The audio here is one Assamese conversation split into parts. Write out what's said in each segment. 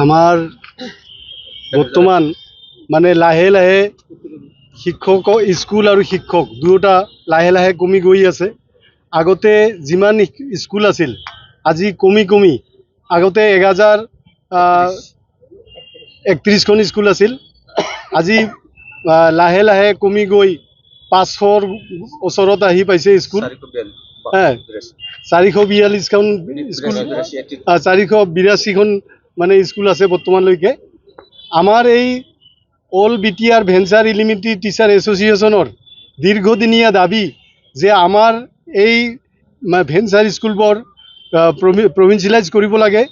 আমাৰ বৰ্তমান মানে লাহে লাহে শিক্ষক স্কুল আৰু শিক্ষক দুয়োটা লাহে লাহে কমি গৈ আছে। আগতে যিমান স্কুল আছিল আজি কমি কমি আগতে 1031খন স্কুল আছিল, আজি লাহে লাহে কমি গৈ 500ৰ ওচৰত আহি পাইছে স্কুল। 442খন স্কুল 482খন মানে স্কুল আছে বৰ্তমানলৈকে। আমাৰ এই all BTR venture elementary teacher এছ'চিয়েশ্যনৰ দীৰ্ঘদিনীয়া দাবী যে আমাৰ এই ভেঞ্চাৰ স্কুলবোৰ প্ৰভিঞ্চিয়েলাইজ কৰিব লাগে।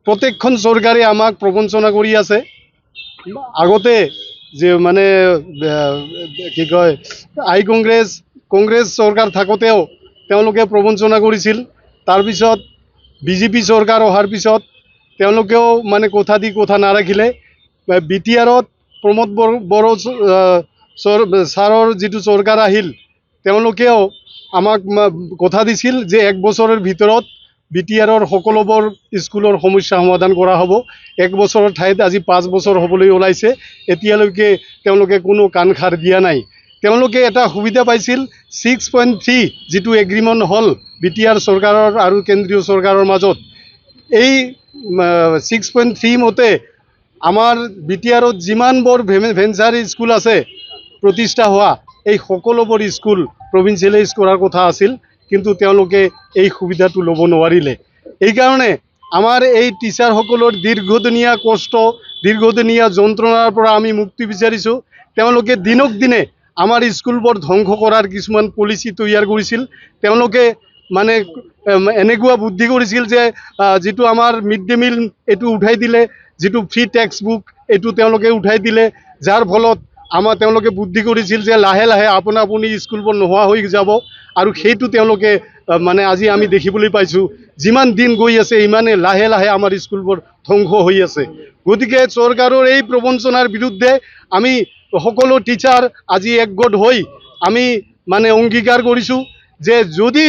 প্ৰত্যেকখন চৰকাৰে আমাক প্ৰবঞ্চনা কৰি আছে। আগতে যে মানে কি কয় কংগ্ৰেছ চৰকাৰ থাকোঁতেও তেওঁলোকে প্ৰবঞ্চনা কৰিছিল। তাৰপিছত BJP চৰকাৰ অহাৰ পিছত তেওঁলোকেও মানে কথা দি কথা নাৰাখিলে। BTRত প্ৰমোদ বড়ো ছাৰৰ যিটো চৰকাৰ আহিল, তেওঁলোকেও আমাক কথা দিছিল যে 1 বছৰৰ ভিতৰত BTRৰ সকলোবোৰ স্কুলৰ সমস্যা সমাধান কৰা হ'ব। 1 বছৰৰ ঠাইত আজি 5 বছৰ হ'বলৈ ওলাইছে, এতিয়ালৈকে তেওঁলোকে কোনো কাণসাৰ দিয়া নাই। তেওঁলোকে এটা সুবিধা পাইছিল 6.3 যিটো এগ্ৰিমেণ্ট হ'ল BTR চৰকাৰৰ আৰু কেন্দ্ৰীয় চৰকাৰৰ মাজত। এই 6.3 মতে আমাৰ BTRত যিমানবোৰ ভেঞ্চাৰ স্কুল আছে প্ৰতিষ্ঠা হোৱা, এই সকলোবোৰ স্কুল প্ৰভিঞ্চিয়েলাইজ কৰাৰ কথা আছিল, কিন্তু তেওঁলোকে এই সুবিধাটো ল'ব নোৱাৰিলে। এইকাৰণে আমাৰ এই টিচাৰসকলৰ দীৰ্ঘদিনীয়া কষ্ট, দীৰ্ঘদিনীয়া যন্ত্ৰণাৰ পৰা আমি মুক্তি বিচাৰিছোঁ। তেওঁলোকে দিনক দিনে আমাৰ স্কুলবোৰ ধ্বংস কৰাৰ কিছুমান পলিচি তৈয়াৰ কৰিছিল। তেওঁলোকে মানে এনেকুৱা বুদ্ধি কৰিছিল যে যিটো আমাৰ মিড ডে মিল এইটো উঠাই দিলে, যিটো ফ্ৰী টেক্সট বুক এইটো তেওঁলোকে উঠাই দিলে, যাৰ ফলত তেওঁলোকে বুদ্ধি কৰিছিল যে লাহে লাহে আপুনি স্কুলবোৰ নোহোৱা হৈ যাব। আৰু সেইটো তেওঁলোকে মানে আজি আমি দেখিবলৈ পাইছোঁ, যিমান দিন গৈ আছে ইমানে লাহে লাহে আমাৰ স্কুলবোৰ ধ্বংস হৈ আছে। গতিকে চৰকাৰৰ এই প্ৰবঞ্চনাৰ বিৰুদ্ধে আমি সকলো টিচাৰ আজি একগোট হৈ আমি মানে অংগীকাৰ কৰিছোঁ যে যদি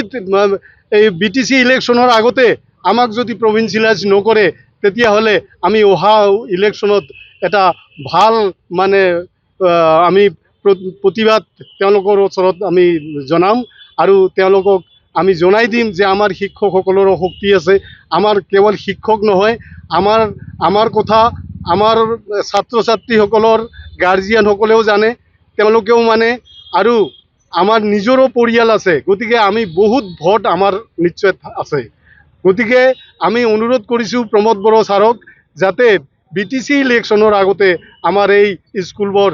এই BTC ইলেকশ্যনৰ আগতে আমাক যদি প্ৰভিঞ্চিয়েলাইজ নকৰে, তেতিয়াহ'লে আমি অহা ইলেকশ্যনত এটা ভাল মানে আমি প্ৰতিবাদ তেওঁলোকৰ ওচৰত আমি জনাম। আৰু তেওঁলোকক আমি জনাই দিম যে আমাৰ শিক্ষকসকলৰো শক্তি আছে। আমাৰ কেৱল শিক্ষক নহয়, আমাৰ কথা আমাৰ ছাত্ৰ ছাত্ৰীসকলৰ গাৰ্জিয়ানসকলেও জানে, তেওঁলোকেও মানে, আৰু আমাৰ নিজৰো পৰিয়াল আছে। গতিকে আমি বহুত ভোট আমাৰ নিশ্চয় আছে। গতিকে আমি অনুৰোধ কৰিছোঁ প্ৰমোদ বড়ো ছাৰক যাতে BTC ইলেকশ্যনৰ আগতে আমাৰ এই স্কুলবোৰ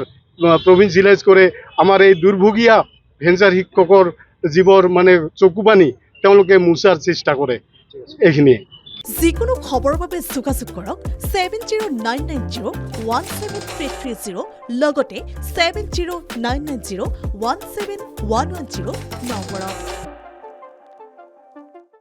প্ৰভিঞ্চিয়েলাইজ কৰে। আমাৰ এই দুৰ্ভগীয়া ভেঞ্চাৰ শিক্ষকৰ যিবোৰ মানে চকুপানী তেওঁলোকে মোচাৰ চেষ্টা কৰে। এইখিনিয়ে। যিকোনো খবৰৰ বাবে যোগাযোগ কৰক 7099017330 লগতে 7099017110 নম্বৰত।